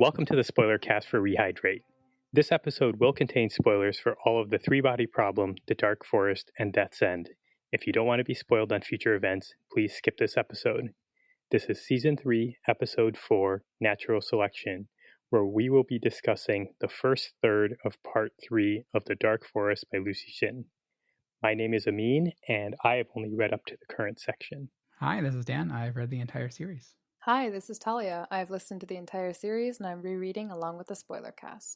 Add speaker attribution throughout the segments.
Speaker 1: Welcome to the Spoilercast for Rehydrate. This episode will contain spoilers for all of the Three-Body Problem, The Dark Forest, and Death's End. If you don't want to be spoiled on future events, please skip this episode. This is Season 3, Episode 4, Natural Selection, where we will be discussing the first third of Part 3 of The Dark Forest by Lucy Shin. My name is Amin, and I have only read up to the current section.
Speaker 2: Hi, this is Dan. I've read the entire series.
Speaker 3: Hi, this is Thalia. I've listened to the entire series and I'm rereading along with the Spoilercast.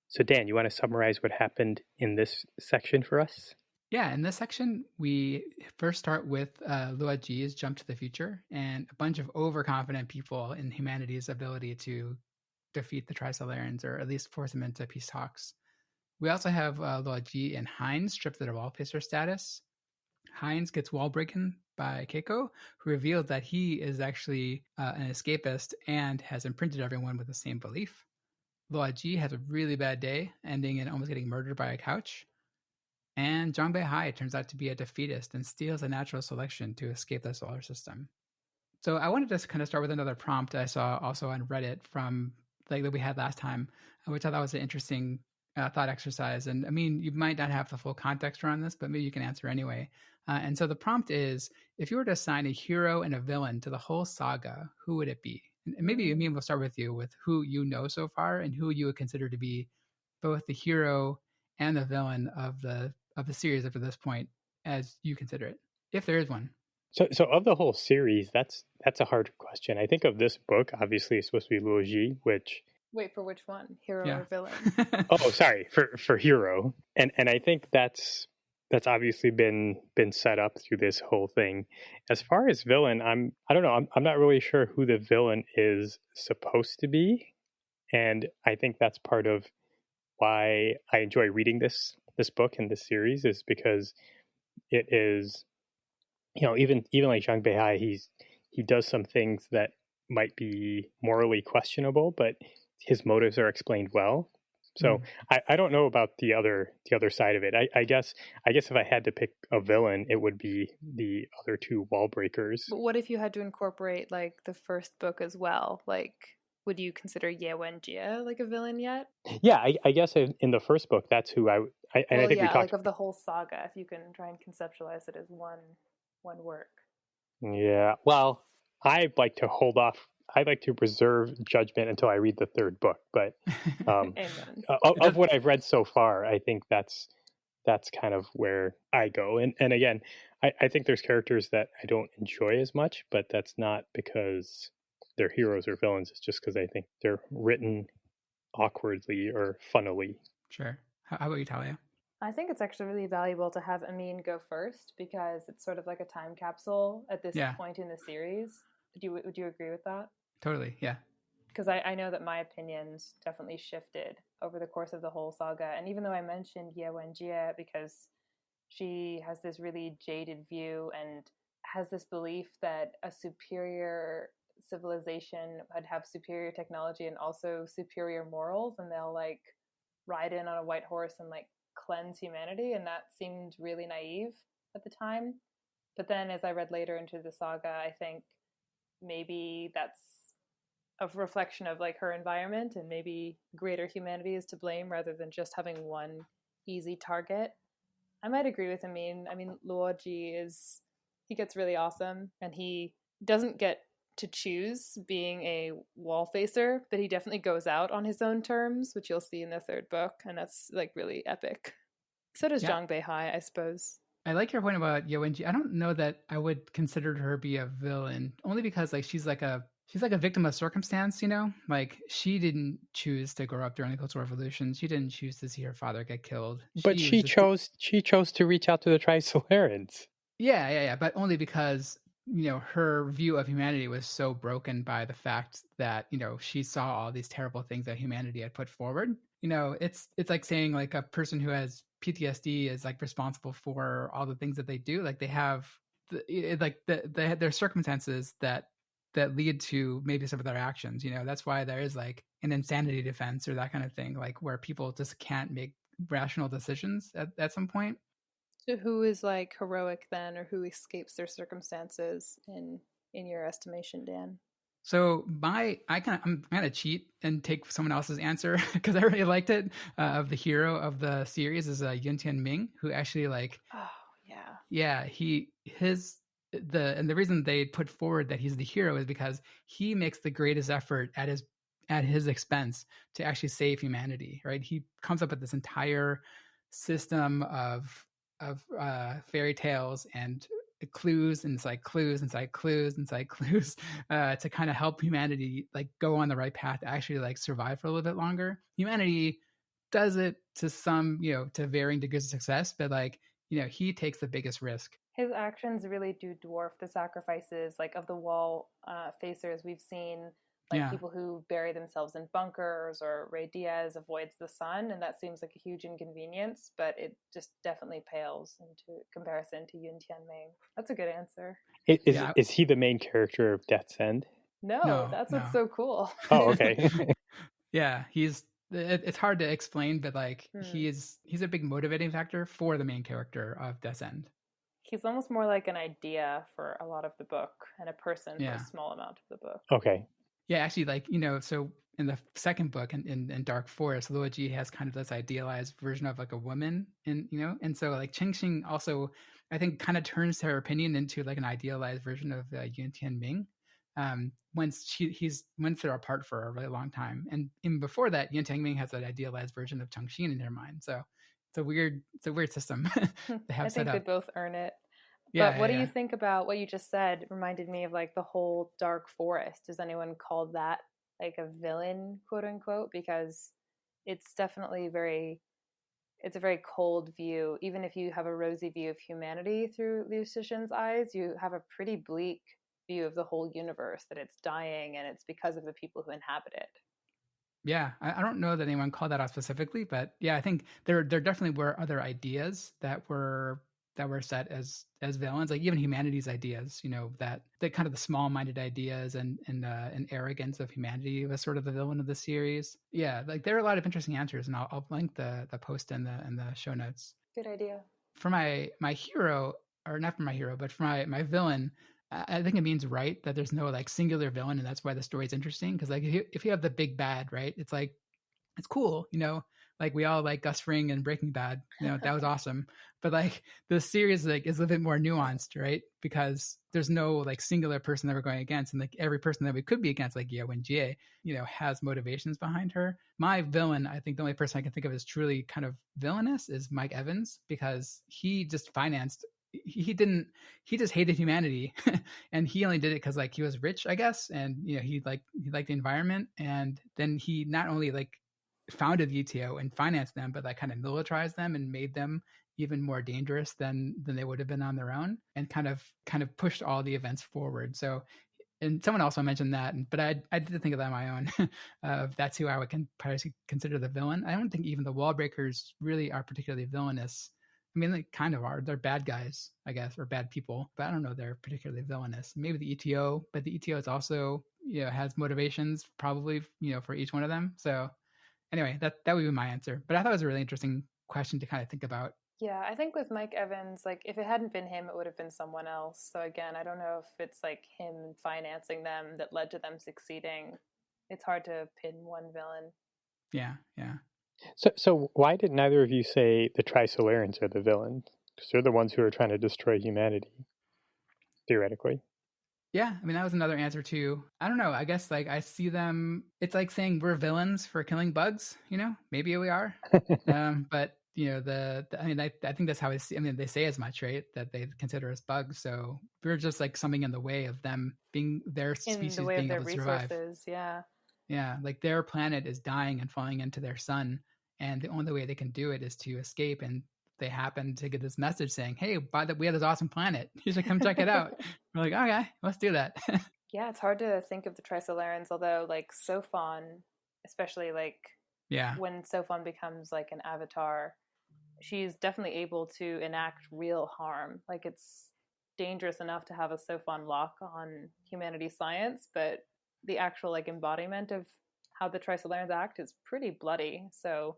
Speaker 1: So Dan, you want to summarize what happened in this section for us?
Speaker 2: Yeah, in this section, we first start with Luo Ji's jump to the future and a bunch of overconfident people in humanity's ability to defeat the Trisolarans, or at least force them into peace talks. We also have Luo Ji and Heinz stripped of their wall-facer status. Heinz gets wall-breaking by Keiko, who reveals that he is actually an escapist and has imprinted everyone with the same belief. Luo Ji has a really bad day, ending in almost getting murdered by a couch. And Zhang Beihai turns out to be a defeatist and steals a natural selection to escape the solar system. So I wanted to kind of start with another prompt I saw also on Reddit from like that we had last time, which I thought was an interesting thought exercise. And I mean, you might not have the full context around this, but maybe you can answer anyway. And so the prompt is, if you were to assign a hero and a villain to the whole saga, who would it be? And maybe, Amin, we'll start with you, with who you know so far and who you would consider to be both the hero and the villain of the series up to this point, as you consider it, if there is one.
Speaker 1: So of the whole series, that's a hard question. I think of this book, obviously it's supposed to be Luo Ji, which...
Speaker 3: Wait, for which one? Hero or villain?
Speaker 1: Oh, sorry, for hero. And I think that's obviously been set up through this whole thing. As far as villain, I don't know, I'm not really sure who the villain is supposed to be. And I think that's part of why I enjoy reading this book and this series, is because it is, you know, even like Zhang Beihai, he does some things that might be morally questionable, but his motives are explained well. So I don't know about the other side of it. I guess if I had to pick a villain, it would be the other two wall breakers.
Speaker 3: But what if you had to incorporate like the first book as well? Like, would you consider Ye Wenjie like a villain yet?
Speaker 1: Yeah, I guess in the first book, that's who I think we talked
Speaker 3: like of the whole saga, if you can try and conceptualize it as one work.
Speaker 1: Yeah, well, I'd like to hold off. I'd like to reserve judgment until I read the third book. But of what I've read so far, I think that's kind of where I go. And again, I think there's characters that I don't enjoy as much, but that's not because they're heroes or villains. It's just because I think they're written awkwardly or funnily.
Speaker 2: Sure. How about you, Thalia?
Speaker 3: I think it's actually really valuable to have Amin go first, because it's sort of like a time capsule at this point in the series. Would you agree with that?
Speaker 2: Totally, yeah.
Speaker 3: Because I know that my opinions definitely shifted over the course of the whole saga. And even though I mentioned Ye Wenjie because she has this really jaded view and has this belief that a superior civilization would have superior technology and also superior morals, and they'll like ride in on a white horse and like cleanse humanity, and that seemed really naive at the time. But then as I read later into the saga, I think maybe that's a reflection of like her environment, and maybe greater humanity is to blame rather than just having one easy target. I might agree with Amin. I mean, Luo Ji he gets really awesome, and he doesn't get to choose being a wall facer, but he definitely goes out on his own terms, which you'll see in the third book, and that's like really epic. So does Zhang Beihai, I suppose.
Speaker 2: I like your point about Ye Wenjie. I don't know that I would consider her be a villain, only because like she's like a victim of circumstance, you know? Like, she didn't choose to grow up during the Cultural Revolution. She didn't choose to see her father get killed.
Speaker 1: But she chose to reach out to the Trisolarans.
Speaker 2: Yeah. But only because, you know, her view of humanity was so broken by the fact that, you know, she saw all these terrible things that humanity had put forward. You know, it's like saying like a person who has PTSD is like responsible for all the things that they do. Like, they have their circumstances that lead to maybe some of their actions. You know, that's why there is like an insanity defense or that kind of thing, like where people just can't make rational decisions at some point.
Speaker 3: So who is like heroic then, or who escapes their circumstances in your estimation, Dan?
Speaker 2: So I'm gonna cheat and take someone else's answer because I really liked it. Of the hero of the series is Yun Tian Ming, who actually like,
Speaker 3: Oh yeah.
Speaker 2: yeah, the reason they put forward that he's the hero is because he makes the greatest effort at his expense to actually save humanity. Right? He comes up with this entire system of fairy tales and clues inside clues inside clues inside clues to kind of help humanity like go on the right path to actually like survive for a little bit longer. Humanity does it to some, to varying degrees of success, but like, he takes the biggest risk.
Speaker 3: His actions really do dwarf the sacrifices, like of the wall facers. We've seen like
Speaker 2: Yeah.
Speaker 3: people who bury themselves in bunkers, or Ray Diaz avoids the sun, and that seems like a huge inconvenience, but it just definitely pales into comparison to Yun Tianming. That's a good answer.
Speaker 1: Is he the main character of Death's End?
Speaker 3: No, that's what's so cool.
Speaker 1: Oh, okay.
Speaker 2: Yeah, it's hard to explain, but like he's a big motivating factor for the main character of Death's End.
Speaker 3: He's almost more like an idea for a lot of the book and a person for a small amount of the book.
Speaker 1: Okay.
Speaker 2: Yeah, actually, like, so in the second book in Dark Forest, Luo Ji has kind of this idealized version of like a woman, and so like Cheng Xing also, I think, kind of turns her opinion into like an idealized version of Yun Tian Ming. Once they're apart for a really long time, and even before that, Yun Tian Ming has that idealized version of Cheng Xin in her mind. So it's a weird system they have set up.
Speaker 3: I think they both earn it. But what do you think about what you just said? Reminded me of like the whole Dark Forest. Does anyone call that like a villain, quote unquote? Because it's definitely it's a very cold view. Even if you have a rosy view of humanity through Liu Cixin's eyes, you have a pretty bleak view of the whole universe, that it's dying and it's because of the people who inhabit it.
Speaker 2: Yeah, I don't know that anyone called that out specifically, but yeah, I think there definitely were other ideas that were set as villains, like even humanity's ideas, that kind of the small-minded ideas and arrogance of humanity was sort of the villain of the series. Yeah, like there are a lot of interesting answers, and I'll link the post in the show notes.
Speaker 3: Good idea.
Speaker 2: For my hero, or not for my hero, but for my villain, I think Amin's right that there's no like singular villain, and that's why the story's interesting. Because like if you have the big bad, right, it's like it's cool, like we all like Gus Fring and Breaking Bad, that was awesome. But like the series like is a little bit more nuanced, right? Because there's no like singular person that we're going against, and like every person that we could be against, like Ye Wenjie, has motivations behind her. My villain, I think the only person I can think of as truly kind of villainous is Mike Evans, because he just financed. He just hated humanity and he only did it because like he was rich, I guess, and he liked the environment, and then he not only like founded the UTO and financed them, but like kind of militarized them and made them even more dangerous than they would have been on their own, and kind of pushed all the events forward. So, and someone also mentioned that, but I did think of that on my own. That's who I would probably consider the villain. I don't think even the Wall Breakers really are particularly villainous. I mean, they kind of are. They're bad guys, I guess, or bad people, but I don't know they're particularly villainous. Maybe the ETO, but the ETO is also, has motivations probably, for each one of them. So anyway, that would be my answer. But I thought it was a really interesting question to kind of think about.
Speaker 3: Yeah, I think with Mike Evans, like if it hadn't been him, it would have been someone else. So again, I don't know if it's like him financing them that led to them succeeding. It's hard to pin one villain.
Speaker 2: Yeah.
Speaker 1: So why did neither of you say the Trisolarans are the villains? Because they're the ones who are trying to destroy humanity, theoretically.
Speaker 2: Yeah, I mean, that was another answer too. I don't know. I guess like I see them. It's like saying we're villains for killing bugs. Maybe we are. But I mean, I think that's how I see. I mean, they say as much, right? That they consider us bugs. So we're just like something in the way of them being their species
Speaker 3: in the way
Speaker 2: being
Speaker 3: of their
Speaker 2: able to survive.
Speaker 3: Resources, yeah.
Speaker 2: Yeah, like their planet is dying and falling into their sun, and the only way they can do it is to escape. And they happen to get this message saying, "Hey, we have this awesome planet. You should come check it out." We're like, "Okay, let's do that."
Speaker 3: Yeah, it's hard to think of the Trisolarans, although like Sophon, especially like when Sophon becomes like an avatar, she's definitely able to enact real harm. Like it's dangerous enough to have a Sophon lock on humanity's science, but the actual like embodiment of how the Trisolarans act is pretty bloody. So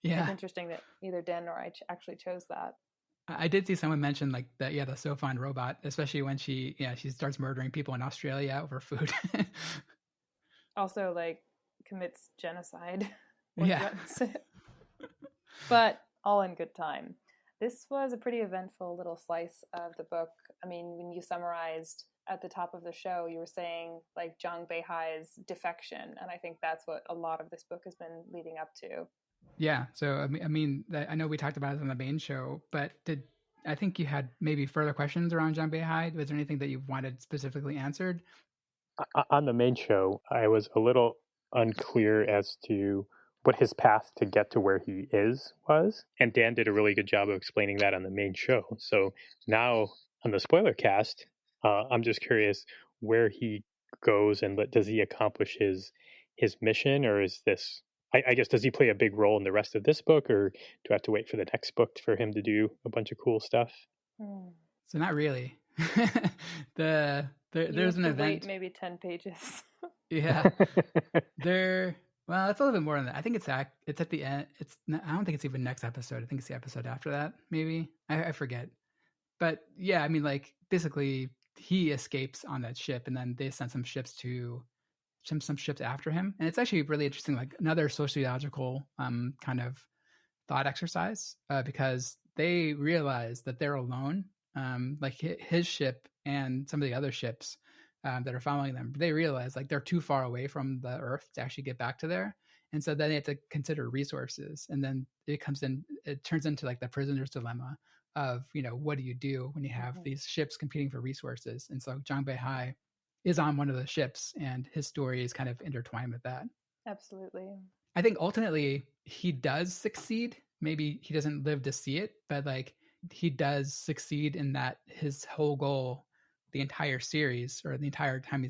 Speaker 3: it's interesting that neither Dan nor I actually chose that.
Speaker 2: I did see someone mention like the Sophon robot, especially when she starts murdering people in Australia over food.
Speaker 3: Also, like, commits genocide or
Speaker 2: Yeah.
Speaker 3: threatens it. But all in good time. This was a pretty eventful little slice of the book. I mean, when you summarized at the top of the show, you were saying like Zhang Beihai's defection, and I think that's what a lot of this book has been leading up to.
Speaker 2: Yeah. So I mean, I know we talked about it on the main show, but I think you had maybe further questions around Zhang Beihai? Was there anything that you wanted specifically answered?
Speaker 1: On the main show, I was a little unclear as to what his path to get to where he was. And Dan did a really good job of explaining that on the main show. So now on the Spoilercast, I'm just curious where he goes and does he accomplish his mission, or is this? I guess, does he play a big role in the rest of this book, or do I have to wait for the next book for him to do a bunch of cool stuff?
Speaker 2: So not really. There's an event.
Speaker 3: Wait maybe 10 pages.
Speaker 2: Yeah. Well, it's a little bit more than that. I think it's at the end. I don't think it's even next episode. I think it's the episode after that, maybe. I forget. But yeah, I mean, like, basically he escapes on that ship, and then they send some ships after him. And it's actually really interesting, like another sociological kind of thought exercise, because they realize that they're alone. Like his ship and some of the other ships that are following them, they realize like they're too far away from the Earth to actually get back to there. And so then they have to consider resources. And then it turns into like the prisoner's dilemma of, what do you do when you have these ships competing for resources? And so Zhang Beihai is on one of the ships, and his story is kind of intertwined with that.
Speaker 3: Absolutely.
Speaker 2: I think ultimately he does succeed. Maybe he doesn't live to see it, but like he does succeed in that his whole goal, the entire series, or the entire time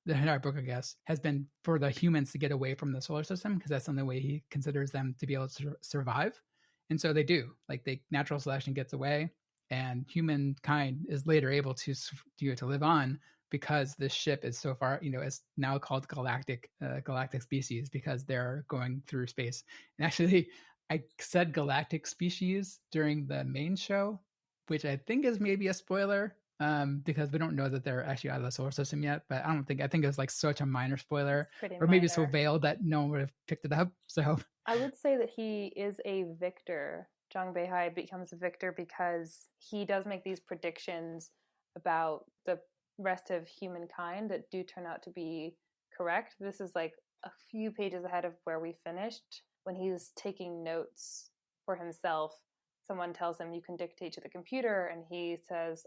Speaker 2: the entire book, I guess, has been for the humans to get away from the solar system, because that's the only way he considers them to be able to survive. And so they do. Like, natural selection gets away, and humankind is later able to live on, because this ship is so far, is now called galactic species, because they're going through space. And actually, I said galactic species during the main show, which I think is maybe a spoiler, because we don't know that they're actually out of the solar system yet. But I think it was like such a minor spoiler, or maybe so veiled that no one would have picked it up. So
Speaker 3: I would say that he is a victor. Zhang Beihai becomes a victor because he does make these predictions about the rest of humankind that do turn out to be correct. This is like a few pages ahead of where we finished, when he's taking notes for himself. Someone tells him, you can dictate to the computer, and he says,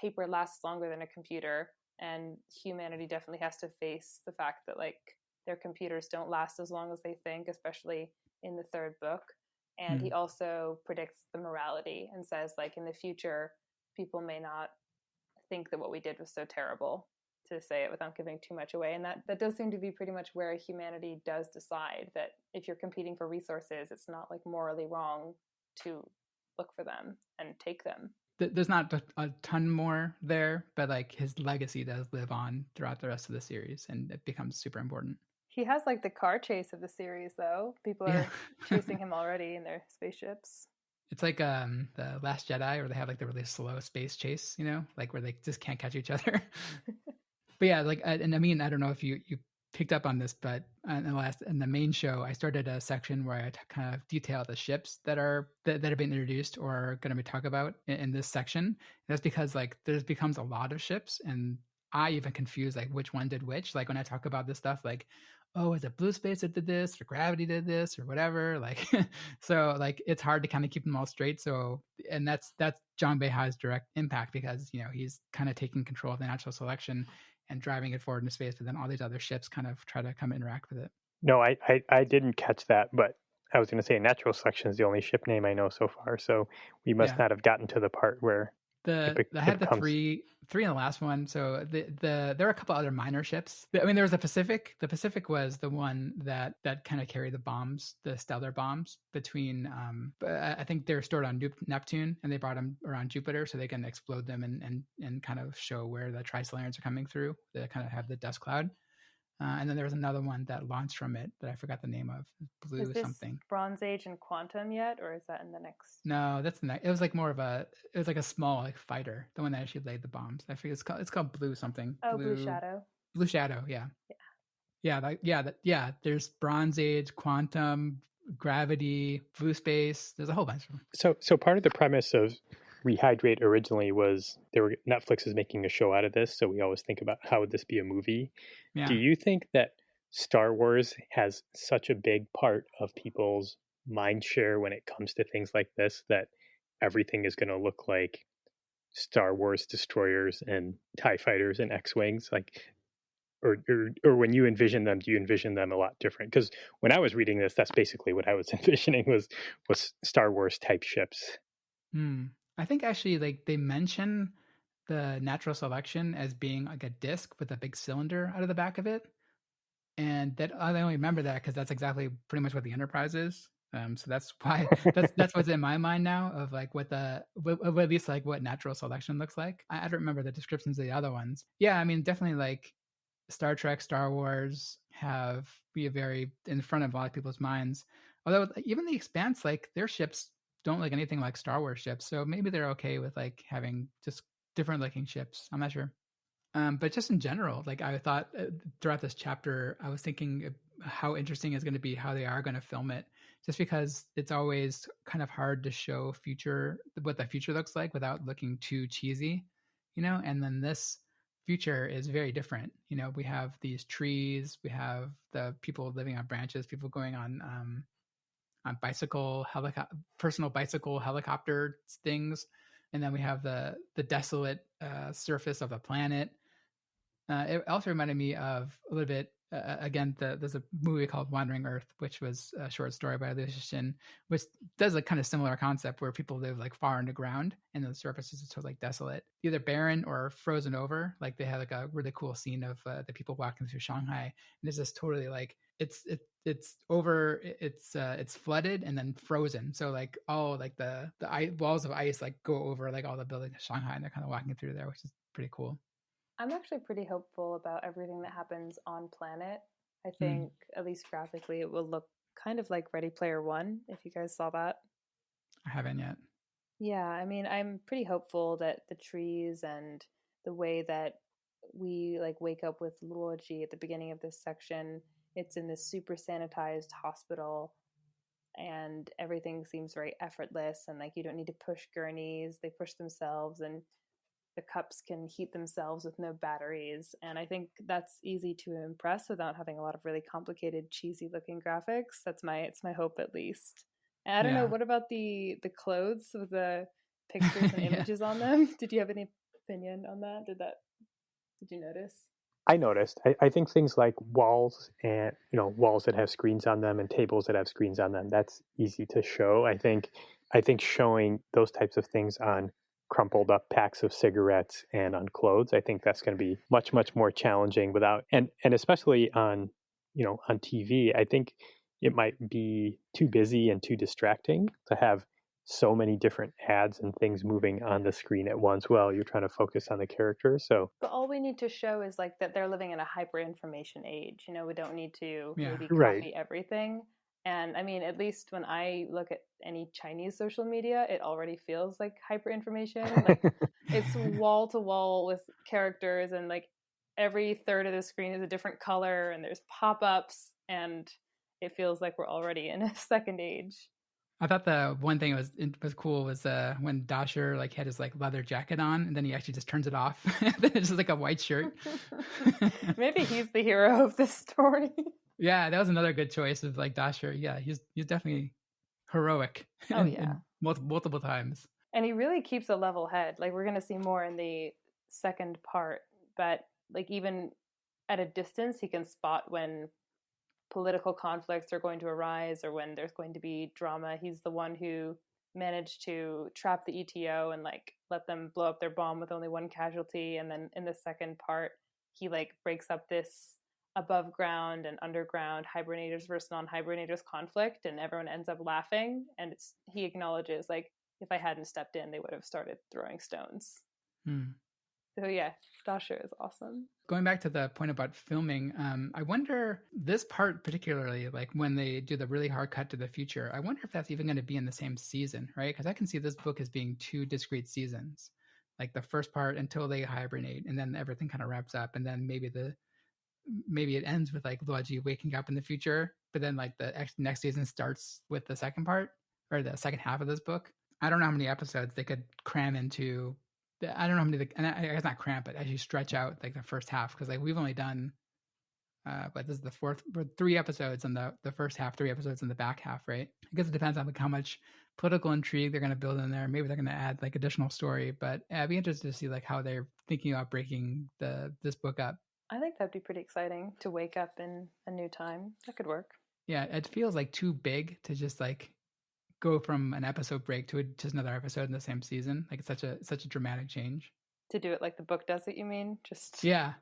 Speaker 3: paper lasts longer than a computer, and humanity definitely has to face the fact that like their computers don't last as long as they think, especially in the third book. And he also predicts the morality and says, like, in the future, people may not think that what we did was so terrible, to say it without giving too much away. And that does seem to be pretty much where humanity does decide that if you're competing for resources, it's not like morally wrong to look for them and take them.
Speaker 2: There's not a ton more there, but like his legacy does live on throughout the rest of the series, and it becomes super important.
Speaker 3: He has like the car chase of the series, though. People are chasing him already in their spaceships.
Speaker 2: It's like the Last Jedi, where they have like the really slow space chase, like where they just can't catch each other. But yeah, like, and I mean, I don't know if you picked up on this, but in the main show, I started a section where I kind of detail the ships that have been introduced or are going to be talked about in this section. And that's because like there becomes a lot of ships, and I even confuse like which one did which. Like when I talk about this stuff, like, oh, is it Blue Space that did this, or Gravity did this, or whatever? Like, so like it's hard to kind of keep them all straight. So, and that's Zhang Beihai's direct impact, because he's kind of taking control of the natural selection and driving it forward into space, but then all these other ships kind of try to come interact with it.
Speaker 1: No, I didn't catch that, but I was going to say natural selection is the only ship name I know so far, so we must not have gotten to the part where
Speaker 2: I had the three in the last one. So there are a couple other minor ships. I mean, there was the Pacific. The Pacific was the one that kind of carried the bombs, the stellar bombs between. I think they're stored on Neptune, and they brought them around Jupiter so they can explode them and kind of show where the Trisolarians are coming through. They kind of have the dust cloud. And then there was another one that launched from it that I forgot the name of. Blue
Speaker 3: is this
Speaker 2: something.
Speaker 3: Bronze Age and Quantum yet, or is that in the next?
Speaker 2: No, that's the next. It was like more of it was like a small like fighter, the one that actually laid the bombs. I forget it's called Blue something.
Speaker 3: Oh, Blue Shadow.
Speaker 2: Blue Shadow, yeah. Yeah. There's Bronze Age, quantum, gravity, blue space. There's a whole bunch of them.
Speaker 1: So part of the premise of Rehydrate originally was Netflix is making a show out of this, so we always think about how would this be a movie.
Speaker 2: Yeah.
Speaker 1: Do you think that Star Wars has such a big part of people's mind share when it comes to things like this that everything is going to look like Star Wars destroyers and TIE fighters and X-Wings? Like, or when you envision them, do you envision them a lot different? Because when I was reading this, that's basically what I was envisioning was Star Wars type ships.
Speaker 2: I think actually, like, they mention the natural selection as being like a disc with a big cylinder out of the back of it, and that I only remember that because that's exactly pretty much what the Enterprise is. So that's why that's what's in my mind now of like what at least like what natural selection looks like. I don't remember the descriptions of the other ones. Yeah, I mean, definitely like Star Trek, Star Wars have be very in front of a lot of people's minds. Although even the Expanse, like their ships don't look anything like Star Wars ships, so maybe they're okay with like having just different looking ships. I'm not sure. But just in general, like I thought throughout this chapter, I was thinking how interesting it's going to be how they are going to film it, just because it's always kind of hard to show what the future looks like without looking too cheesy, And then this future is very different. We have these trees, we have the people living on branches, people going on personal bicycle helicopter things, and then we have the desolate surface of the planet. It also reminded me of a little bit. Again, there's a movie called Wandering Earth, which was a short story by Liu Cixin, which does a kind of similar concept where people live like far underground and the surface is sort of like desolate, either barren or frozen over. Like they had like a really cool scene of the people walking through Shanghai, and it's just totally like it's flooded and then frozen. So like all like the walls of ice like go over like all the buildings of Shanghai, and they're kind of walking through there, which is pretty cool.
Speaker 3: I'm actually pretty hopeful about everything that happens on planet. I think, at least graphically, it will look kind of like Ready Player One, if you guys saw that.
Speaker 2: I haven't yet.
Speaker 3: Yeah, I mean, I'm pretty hopeful that the trees and the way that we like wake up with Luoji at the beginning of this section, it's in this super sanitized hospital and everything seems very effortless and like you don't need to push gurneys, they push themselves and the cups can heat themselves with no batteries. And I think that's easy to impress without having a lot of really complicated, cheesy looking graphics. It's my hope at least. And I don't know, what about the clothes with the pictures and images on them? Did you have any opinion on that? Did you notice?
Speaker 1: I noticed. I think things like walls and walls that have screens on them and tables that have screens on them, that's easy to show. I think showing those types of things on crumpled up packs of cigarettes and on clothes, I think that's going to be much more challenging without and especially on on TV. I think it might be too busy and too distracting to have so many different ads and things moving on the screen at once while you're trying to focus on the character. But
Speaker 3: all we need to show is like that they're living in a hyper information age. We don't need to maybe copy everything. And I mean, at least when I look at any Chinese social media, it already feels like hyper information. Like it's wall to wall with characters, and like every third of the screen is a different color, and there's pop-ups, and it feels like we're already in a second age.
Speaker 2: I thought the one thing was cool was when Dasher like had his like leather jacket on, and then he actually just turns it off. Then it's just like a white shirt.
Speaker 3: Maybe he's the hero of this story.
Speaker 2: Yeah, that was another good choice of like Dasher. Yeah, he's definitely heroic.
Speaker 3: Oh yeah,
Speaker 2: multiple times.
Speaker 3: And he really keeps a level head. Like we're gonna see more in the second part, but like even at a distance, he can spot when political conflicts are going to arise or when there's going to be drama. He's the one who managed to trap the ETO and like let them blow up their bomb with only one casualty. And then in the second part, he like breaks up this above ground and underground hibernators versus non-hibernators conflict, and everyone ends up laughing. And he acknowledges like, if I hadn't stepped in, they would have started throwing stones. So yeah, Dasher is awesome.
Speaker 2: Going back to the point about filming, I wonder, this part particularly, like when they do the really hard cut to the future, I wonder if that's even going to be in the same season, right? Because I can see this book as being 2 discrete seasons, like the first part until they hibernate, and then everything kind of wraps up, and then maybe maybe it ends with like Luoji waking up in the future, but then like the next season starts with the second part or the second half of this book. I don't know how many episodes they could cram into. I don't know how many, and I guess not cramp, but actually stretch out like the first half, because like we've only done, but this is the fourth, 3 episodes in the first half, 3 episodes in the back half, right? I guess it depends on like how much political intrigue they're going to build in there. Maybe they're going to add like additional story, but I'd be interested to see like how they're thinking about breaking this book up.
Speaker 3: I think that'd be pretty exciting to wake up in a new time. That could work.
Speaker 2: Yeah, it feels like too big to just like go from an episode break to just another episode in the same season. Like it's such a dramatic change.
Speaker 3: To do it like the book does it, you mean? Just
Speaker 2: yeah,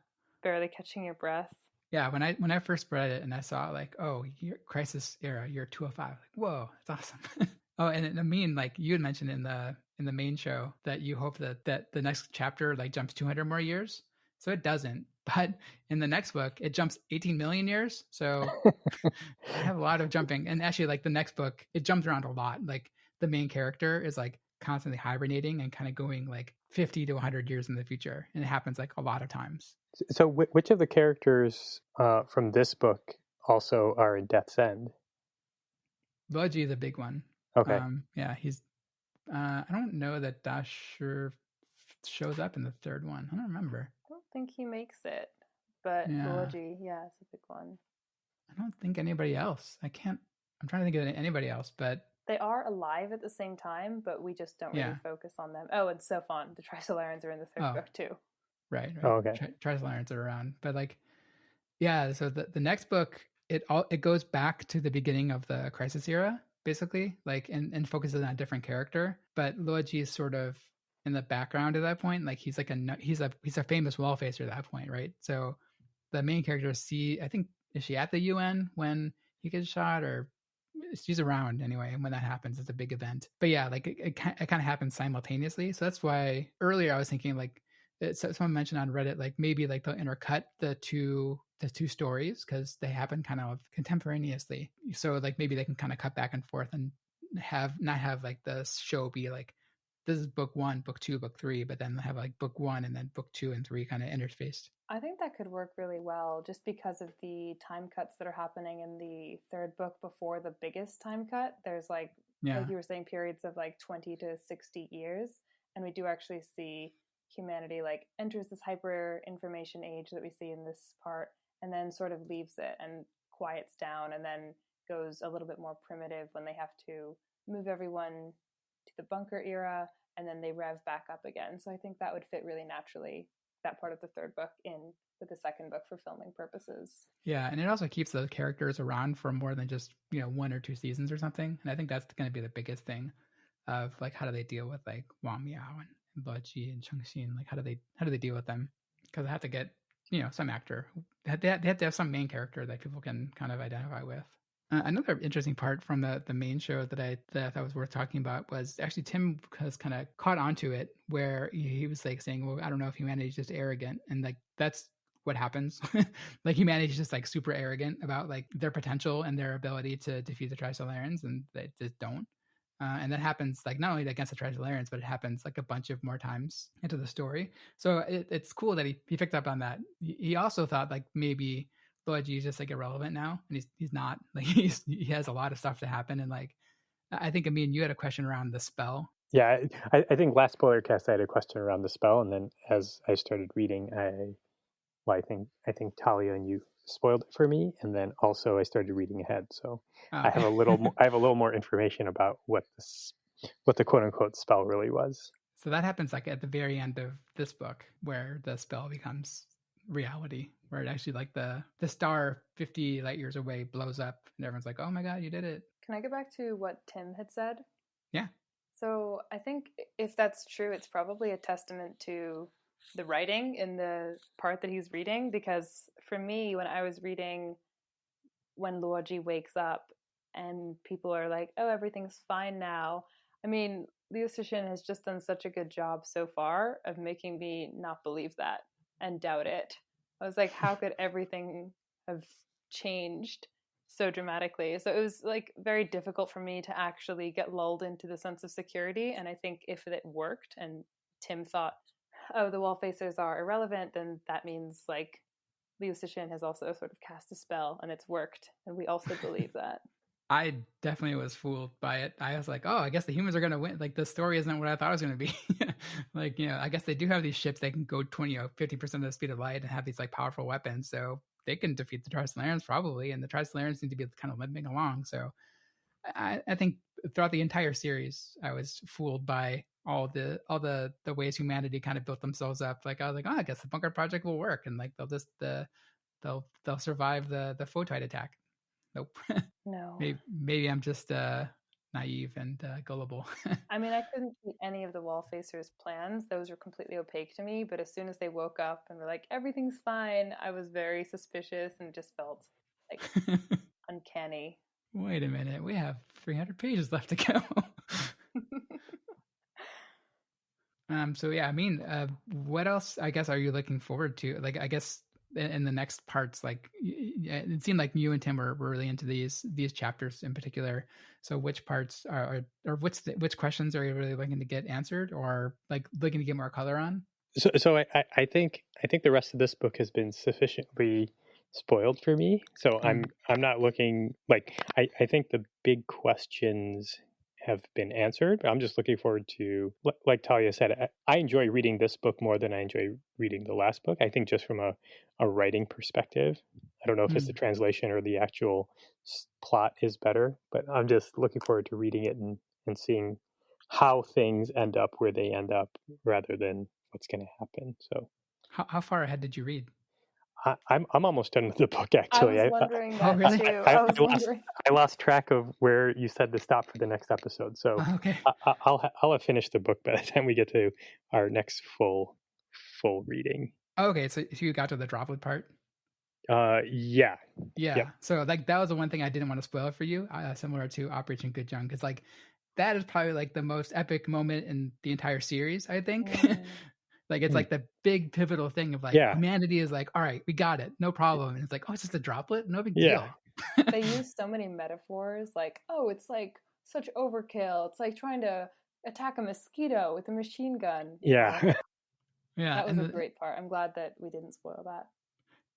Speaker 3: barely catching your breath.
Speaker 2: Yeah, when I first read it and I saw like, oh, Crisis Era, year 205, like, whoa, that's awesome. Oh, and Amin, like you had mentioned in the main show that you hope that the next chapter like jumps 200 more years. So it doesn't. But in the next book, it jumps 18 million years. So I have a lot of jumping. And actually, like the next book, it jumps around a lot. Like the main character is like constantly hibernating and kind of going like 50 to 100 years in the future. And it happens like a lot of times.
Speaker 1: So which of the characters from this book also are in Death's End?
Speaker 2: Luoji is a big one.
Speaker 1: Okay.
Speaker 2: Yeah, he's. I don't know that Dasher shows up in the third one. I don't remember.
Speaker 3: I don't think he makes it, but Luoji, yeah, it's a big one.
Speaker 2: I don't think anybody else. I'm trying to think of anybody else, but
Speaker 3: they are alive at the same time, but we just don't really focus on them. Oh, and Sophon, the Trisolarans are in the third book too.
Speaker 2: Right.
Speaker 1: Oh, okay.
Speaker 2: Trisolarans are around, but like, yeah. So the next book, it goes back to the beginning of the Crisis Era, basically, like, and focuses on a different character. But Luoji is sort of in the background at that point. Like he's a famous wall facer at that point, right? So the main character I think, is she at the UN when he gets shot, or she's around anyway? And when that happens, it's a big event. But yeah, like it kind of happens simultaneously. So that's why earlier I was thinking like, someone mentioned on Reddit, like maybe like they'll intercut the two stories because they happen kind of contemporaneously. So like maybe they can kind of cut back and forth and not have like the show be like, this is book 1, book 2, book 3, but then have like book 1 and then book 2 and 3 kind of interspaced.
Speaker 3: I think that could work really well just because of the time cuts that are happening in the third book before the biggest time cut. There's like you were saying, periods of like 20 to 60 years. And we do actually see humanity like enters this hyper information age that we see in this part, and then sort of leaves it and quiets down, and then goes a little bit more primitive when they have to move everyone to the bunker era, and then they rev back up again. So I think that would fit really naturally, that part of the third book, in with the second book for filming purposes.
Speaker 2: Yeah, and it also keeps the characters around for more than just 1 or 2 seasons or something. And I think that's going to be the biggest thing of like, how do they deal with like Wang Miao and Luoji and Chengxin? Like how do they deal with them? Because they have to get some actor. They have to have some main character that people can kind of identify with. Another interesting part from the main show that I thought was worth talking about was actually Tim has kind of caught onto it, where he was like saying, well, I don't know if humanity is just arrogant, and like that's what happens. Like humanity is just like super arrogant about like their potential and their ability to defeat the Trisolarans, and they just don't. And that happens like not only against the Trisolarans, but it happens like a bunch of more times into the story. So it's cool that he picked up on that. He also thought like maybe Luoji is just like irrelevant now, and he's not. Like he has a lot of stuff to happen, and like I think, Amin, you had a question around the spell.
Speaker 1: Yeah, I think last Spoilercast I had a question around the spell, and then as I started reading, I think Thalia and you spoiled it for me, and then also I started reading ahead, so I have a little more information about what the quote unquote spell really was.
Speaker 2: So that happens like at the very end of this book, where the spell becomes reality, where it actually like the star 50 light years away blows up, and everyone's like, oh my god, you did it.
Speaker 3: Can I go back to what Tim had said?
Speaker 2: Yeah.
Speaker 3: So I think if that's true, it's probably a testament to the writing in the part that he's reading, because for me, when I was reading when Luoji wakes up and people are like, oh, everything's fine now, I mean, Liu Cixin has just done such a good job so far of making me not believe that and doubt it. I was like, how could everything have changed so dramatically? So it was like very difficult for me to actually get lulled into the sense of security. And I think if it worked and Tim thought, oh, the wall facers are irrelevant, then that means like Liu Cixin has also sort of cast a spell and it's worked, and we also believe that.
Speaker 2: I definitely was fooled by it. I was like, oh, I guess the humans are going to win. Like, the story isn't what I thought it was going to be. Like, I guess they do have these ships that can go 50% of the speed of light and have these like powerful weapons. So they can defeat the Trisolarans probably. And the Trisolarans seem to be kind of limping along. So I think throughout the entire series, I was fooled by all the ways humanity kind of built themselves up. Like, I was like, oh, I guess the bunker project will work. And like, they'll survive the photide attack. Nope.
Speaker 3: No.
Speaker 2: Maybe I'm just naive and gullible.
Speaker 3: I mean, I couldn't see any of the wall facers' plans. Those were completely opaque to me. But as soon as they woke up and were like, everything's fine, I was very suspicious and just felt like uncanny.
Speaker 2: Wait a minute. We have 300 pages left to go. So yeah, I mean, what else, I guess, are you looking forward to? Like, I guess in the next parts, like it seemed like you and Tim were really into these chapters in particular. So which parts are or which questions are you really looking to get answered, or like looking to get more color on?
Speaker 1: So I think the rest of this book has been sufficiently spoiled for me. So I'm not looking, like, I think the big questions have been answered, but I'm just looking forward to, like Thalia said, I enjoy reading this book more than I enjoy reading the last book. I think just from a writing perspective. I don't know if it's the translation or the actual plot is better, but I'm just looking forward to reading it and seeing how things end up where they end up rather than what's going to happen. So
Speaker 2: how far ahead did you read?
Speaker 1: I'm almost done with the book, actually.
Speaker 3: I was wondering that
Speaker 2: really?
Speaker 3: too.
Speaker 1: I lost track of where you said to stop for the next episode. So
Speaker 2: okay.
Speaker 1: I'll have finished the book by the time we get to our next full reading.
Speaker 2: Okay, so you got to the droplet part?
Speaker 1: Yeah.
Speaker 2: Yep. So like that was the one thing I didn't want to spoil for you, similar to Operation Good Junk, because like that is probably like the most epic moment in the entire series, I think. Like it's like the big pivotal thing of like humanity is like, all right, we got it, no problem. And it's like, oh, it's just a droplet, no big deal.
Speaker 3: They use so many metaphors, like, oh, it's like such overkill. It's like trying to attack a mosquito with a machine gun.
Speaker 1: Yeah.
Speaker 2: Yeah.
Speaker 3: That was a great part. I'm glad that we didn't spoil that.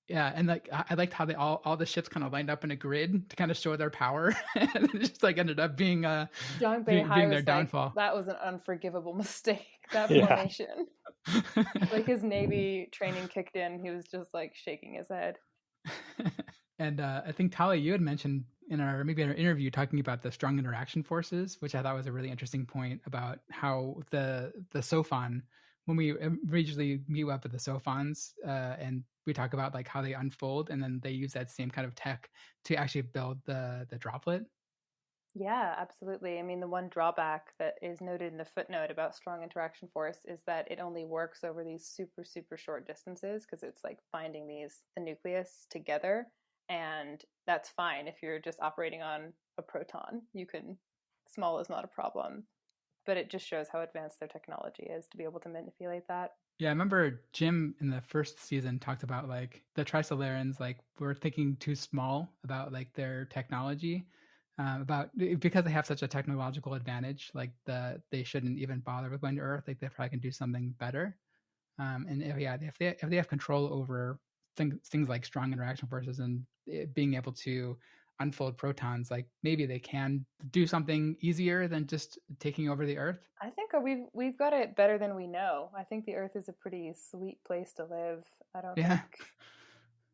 Speaker 2: Yeah, and like I liked how they all the ships kind of lined up in a grid to kind of show their power, and it just like ended up being
Speaker 3: Zhang
Speaker 2: being their downfall.
Speaker 3: Like, that was an unforgivable mistake. That formation, like his Navy training kicked in. He was just like shaking his head.
Speaker 2: And I think Thalia, you had mentioned in our interview talking about the strong interaction forces, which I thought was a really interesting point about how the Sophon, when we originally meet up with the Sophons, and we talk about like how they unfold, and then they use that same kind of tech to actually build the droplet.
Speaker 3: Yeah, absolutely. I mean, the one drawback that is noted in the footnote about strong interaction force is that it only works over these super, super short distances, because it's like binding the nucleus together. And that's fine if you're just operating on a proton. Small is not a problem. But it just shows how advanced their technology is to be able to manipulate that.
Speaker 2: Yeah, I remember Jim in the first season talked about like the Trisolarans like were thinking too small about like their technology, because they have such a technological advantage. Like they shouldn't even bother with going to Earth. Like they probably can do something better. And if they have control over things like strong interaction forces and being able to unfold protons, like maybe they can do something easier than just taking over the Earth.
Speaker 3: I think we've got it better than we know. I think the Earth is a pretty sweet place to live. I don't think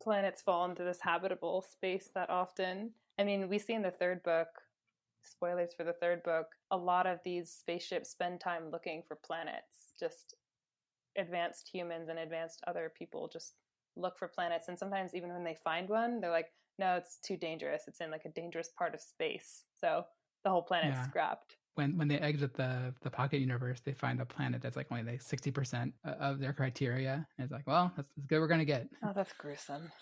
Speaker 3: planets fall into this habitable space that often. I mean, we see in the third book, spoilers for the third book, a lot of these spaceships spend time looking for planets. Just advanced humans and advanced other people just look for planets, and sometimes even when they find one, they're like, no, it's too dangerous. It's in like a dangerous part of space. So the whole planet's scrapped.
Speaker 2: When they exit the pocket universe, they find a planet that's like only like 60% of their criteria. And it's like, well, that's as good we're gonna get.
Speaker 3: Oh, that's gruesome.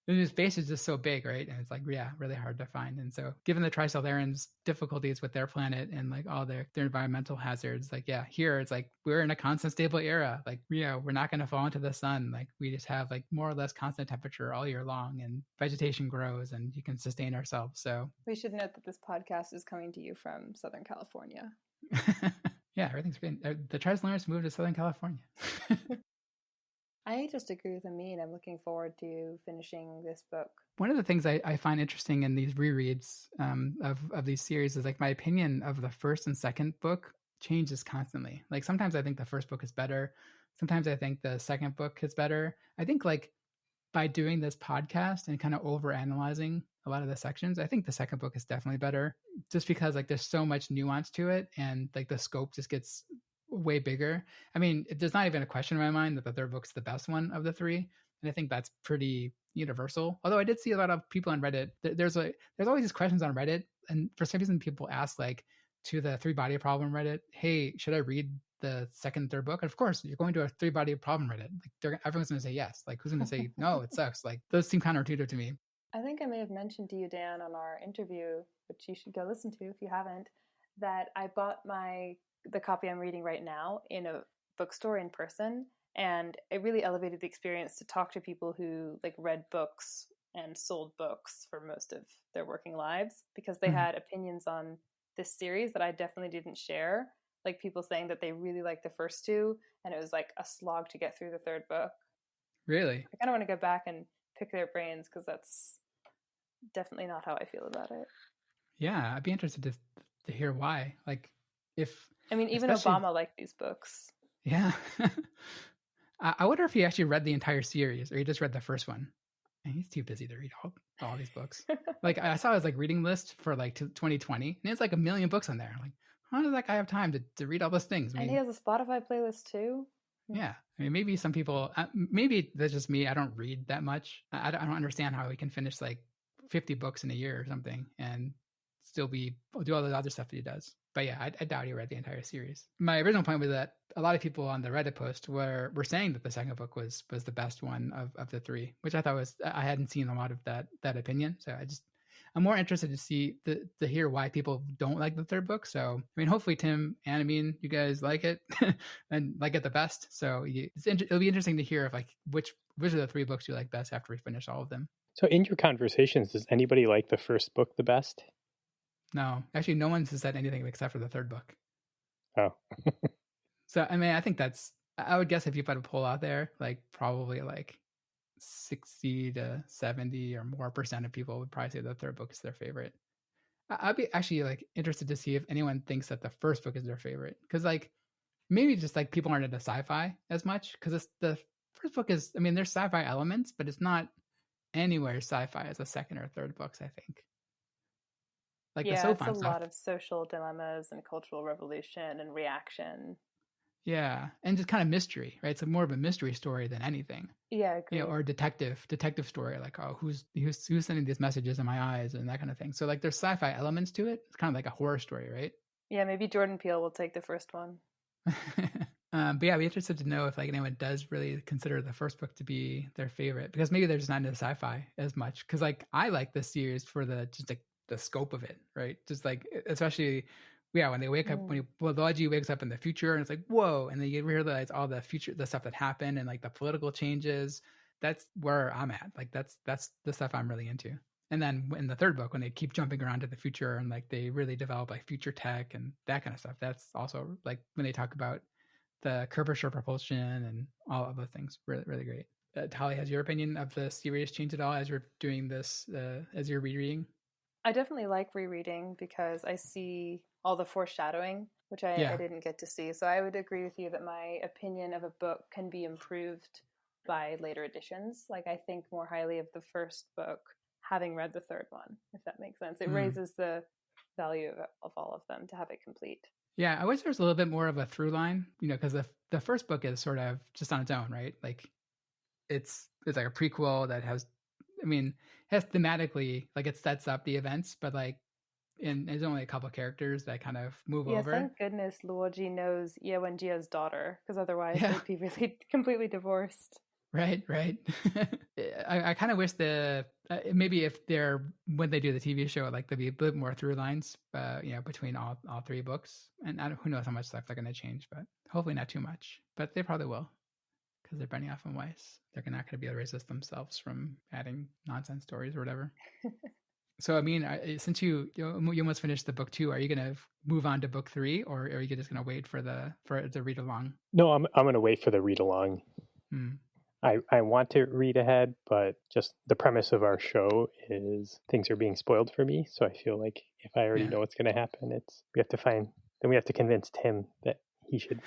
Speaker 2: The space is just so big, right? And it's like, yeah, really hard to find. And so given the Trisolarans' difficulties with their planet and like all their environmental hazards, like, yeah, here it's like we're in a constant stable era. Like, yeah, we're not going to fall into the sun. Like we just have like more or less constant temperature all year long, and vegetation grows and you can sustain ourselves. So
Speaker 3: we should note that this podcast is coming to you from Southern California.
Speaker 2: Yeah, everything's great. The Trisolarans moved to Southern California.
Speaker 3: I just agree with Amin. I'm looking forward to finishing this book.
Speaker 2: One of the things I find interesting in these rereads of these series is like my opinion of the first and second book changes constantly. Like sometimes I think the first book is better. Sometimes I think the second book is better. I think like by doing this podcast and kind of over analyzing a lot of the sections, I think the second book is definitely better just because like there's so much nuance to it and like the scope just gets way bigger. I mean, there's not even a question in my mind that the third book's the best one of the three. And I think that's pretty universal. Although I did see a lot of people on Reddit. There's always these questions on Reddit, and for some reason people ask like to the three body problem Reddit, hey, should I read the second and third book? And of course, you're going to a three body problem Reddit. Like everyone's going to say yes. Like who's going to say no? It sucks. Like those seem counterintuitive to me.
Speaker 3: I think I may have mentioned to you, Dan, on our interview, which you should go listen to if you haven't, that I bought the copy I'm reading right now in a bookstore in person, and it really elevated the experience to talk to people who like read books and sold books for most of their working lives, because they had opinions on this series that I definitely didn't share. Like people saying that they really liked the first two, and it was like a slog to get through the third book.
Speaker 2: Really?
Speaker 3: I kind of want to go back and pick their brains because that's definitely not how I feel about it.
Speaker 2: Yeah, I'd be interested to hear why. Like if
Speaker 3: I mean, even Obama liked these books.
Speaker 2: Yeah. I wonder if he actually read the entire series or he just read the first one. And he's too busy to read all these books. Like I saw his like reading list for like 2020, and it's like 1 million books on there. Like, how does that guy have time to read all those things?
Speaker 3: I mean, and he has a Spotify playlist too.
Speaker 2: Yeah. I mean, maybe some people, maybe that's just me. I don't read that much. I don't understand how he can finish like 50 books in a year or something and still do all the other stuff that he does. But yeah, I doubt he read the entire series. My original point was that a lot of people on the Reddit post were saying that the second book was the best one of the three, which I thought I hadn't seen a lot of that opinion. So I'm more interested to hear why people don't like the third book. So, I mean, hopefully Tim and Amin, you guys like it and like it the best. So it'll be interesting to hear if like which of the three books you like best after we finish all of them.
Speaker 1: So in your conversations, does anybody like the first book the best?
Speaker 2: No, actually, no one's said anything except for the third book.
Speaker 1: Oh.
Speaker 2: So, I mean, I think I would guess if you put a poll out there, like probably like 60 to 70 or more % of people would probably say the third book is their favorite. I'd be actually like interested to see if anyone thinks that the first book is their favorite. Because like maybe just like people aren't into sci-fi as much. Because the first book is, I mean, there's sci-fi elements, but it's not anywhere sci-fi as the second or third books, I think.
Speaker 3: Like yeah, it's a lot of social dilemmas and cultural revolution and reaction.
Speaker 2: Yeah, and just kind of mystery, right? It's more of a mystery story than anything.
Speaker 3: Yeah, I agree.
Speaker 2: Or a detective story, like who's sending these messages in my eyes and that kind of thing. So like there's sci-fi elements to it. It's kind of like a horror story, right?
Speaker 3: Yeah, maybe Jordan Peele will take the first one.
Speaker 2: But yeah, I'd be interested to know if like anyone does really consider the first book to be their favorite, because maybe they're just not into sci-fi as much. Because like I like this series for the scope of it, right? Just like especially when they wake up, when Luigi wakes up in the future and it's like whoa, and then you realize all the stuff that happened and like the political changes. That's where I'm at. Like that's the stuff I'm really into. And then in the third book, when they keep jumping around to the future and like they really develop like future tech and that kind of stuff, that's also like when they talk about the curvature propulsion and all of those things. Really, really great. Thalia, has your opinion of the series changed at all as you're doing this, as you're rereading?
Speaker 3: I definitely like rereading because I see all the foreshadowing, which I didn't get to see. So I would agree with you that my opinion of a book can be improved by later editions. Like I think more highly of the first book, having read the third one, if that makes sense. It raises the value of all of them to have it complete.
Speaker 2: Yeah, I wish there was a little bit more of a through line, because the first book is sort of just on its own, right? Like it's like a prequel that has thematically, like it sets up the events, but like there's only a couple of characters that kind of move over.
Speaker 3: Thank goodness Luigi knows Yewenjia's daughter, because otherwise they'd be really completely divorced.
Speaker 2: Right. I kind of wish maybe if when they do the TV show, like there'd be a bit more through lines, between all three books. And who knows how much stuff they're going to change, but hopefully not too much. But they probably will, because they're Benioff and Weiss. They're not going to be able to resist themselves from adding nonsense stories or whatever. So, I mean, since you almost finished the book 2, are you going to move on to book 3, or are you just going to wait for the read along?
Speaker 1: No, I'm going to wait for the read along. I want to read ahead, but just the premise of our show is things are being spoiled for me. So I feel like if I already know what's going to happen, we have to convince Tim that he should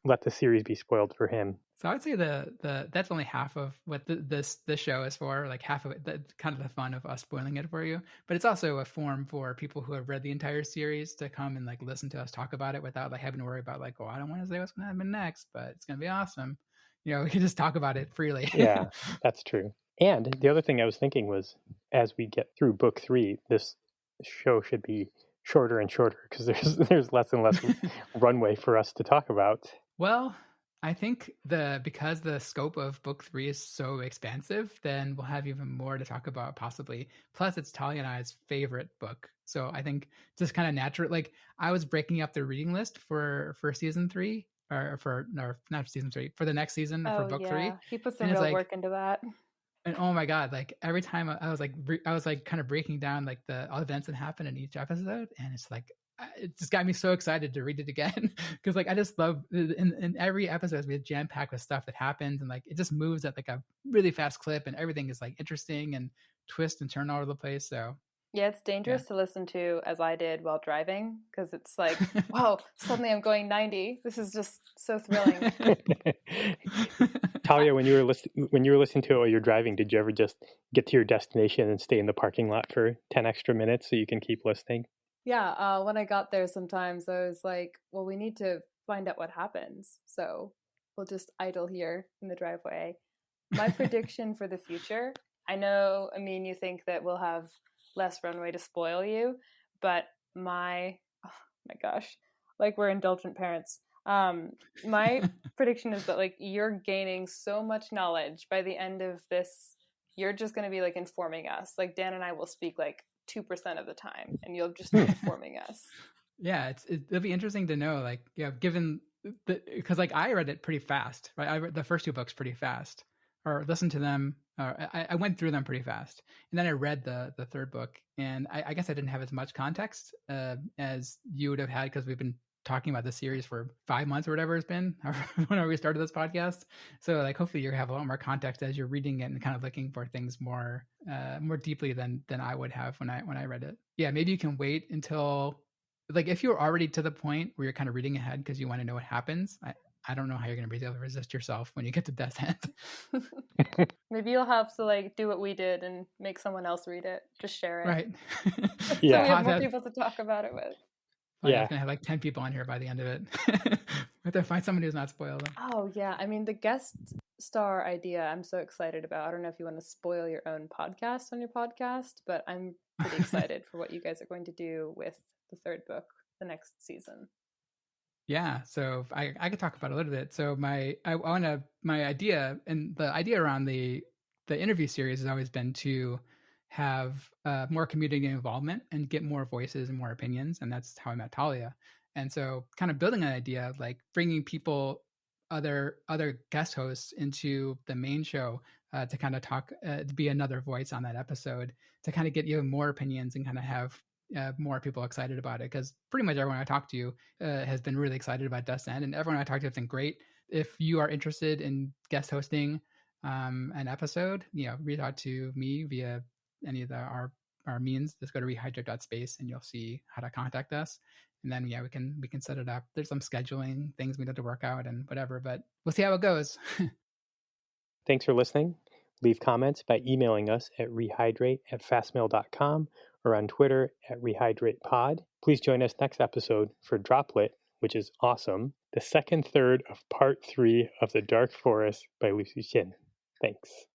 Speaker 1: let the series be spoiled for him.
Speaker 2: So I would say that's only half of what this show is for. Like half of it, that's kind of the fun of us spoiling it for you. But it's also a form for people who have read the entire series to come and like listen to us talk about it without like having to worry about like, oh, I don't want to say what's going to happen next, but it's going to be awesome. You know, we can just talk about it freely.
Speaker 1: Yeah, that's true. And the other thing I was thinking was, as we get through book 3, this show should be shorter and shorter because there's less and less runway for us to talk about.
Speaker 2: Well, I think because the scope of book 3 is so expansive, then we'll have even more to talk about possibly. Plus, it's Thalia and I's favorite book, so I think just kind of natural. Like I was breaking up the reading list for season 3. Or not season 3, for the next season for book 3.
Speaker 3: He put some real work into that.
Speaker 2: And oh my god, like every time I was like kind of breaking down like all the events that happened in each episode, and it's like it just got me so excited to read it again because like I just love in every episode we have jam packed with stuff that happens, and like it just moves at like a really fast clip, and everything is like interesting and twist and turn all over the place. So
Speaker 3: yeah, it's dangerous to listen to as I did while driving because it's like, whoa, suddenly I'm going 90. This is just so thrilling.
Speaker 1: Thalia, when you were listening to it while you're driving, did you ever just get to your destination and stay in the parking lot for 10 extra minutes so you can keep listening?
Speaker 3: Yeah, when I got there sometimes I was like, well, we need to find out what happens. So we'll just idle here in the driveway. My prediction for the future, I know, Amin, you think that we'll have less runway to spoil you, but oh my gosh, like we're indulgent parents. My prediction is that like you're gaining so much knowledge by the end of this. You're just going to be like informing us. Like Dan and I will speak like 2% of the time, and you'll just be informing us.
Speaker 2: Yeah, it'll be interesting to know, like, yeah, given because like I read it pretty fast, right? I read the first 2 books pretty fast, or listened to them. I went through them pretty fast, and then I read the third book, and I guess I didn't have as much context as you would have had because we've been talking about the series for 5 months or whatever it's been when we started this podcast. So like hopefully you have a lot more context as you're reading it and kind of looking for things more deeply than I would have when I read it. Yeah, maybe you can wait until like if you're already to the point where you're kind of reading ahead because you want to know what happens. I don't know how you're going to be able to resist yourself when you get to Death's End.
Speaker 3: Maybe you'll have to like do what we did and make someone else read it. Just share it.
Speaker 2: Right.
Speaker 3: So we have more people to talk about it with.
Speaker 2: Yeah. I'm going to have like 10 people on here by the end of it. We have to find somebody who's not spoiled.
Speaker 3: Oh, yeah. I mean, the guest star idea I'm so excited about. I don't know if you want to spoil your own podcast on your podcast, but I'm pretty excited for what you guys are going to do with the third book, the next season.
Speaker 2: Yeah, so I could talk about it a little bit. So my idea, and the idea around the interview series has always been to have more community involvement and get more voices and more opinions, and that's how I met Thalia. And so, kind of building an idea of like bringing people, other guest hosts into the main show to kind of talk, to be another voice on that episode, to kind of get even more opinions and kind of have more people excited about it, because pretty much everyone I talked to has been really excited about Death's End, and everyone I talked to has been great. If you are interested in guest hosting an episode, reach out to me via any of our means. Just go to rehydrate.space and you'll see how to contact us. And then we can set it up. There's some scheduling things we need to work out and whatever, but we'll see how it goes.
Speaker 1: Thanks for listening. Leave comments by emailing us at rehydrate@fastmail.com or on Twitter at RehydratePod. Please join us next episode for Droplet, which is awesome, the second third of part 3 of The Dark Forest by Lucy Chin. Thanks.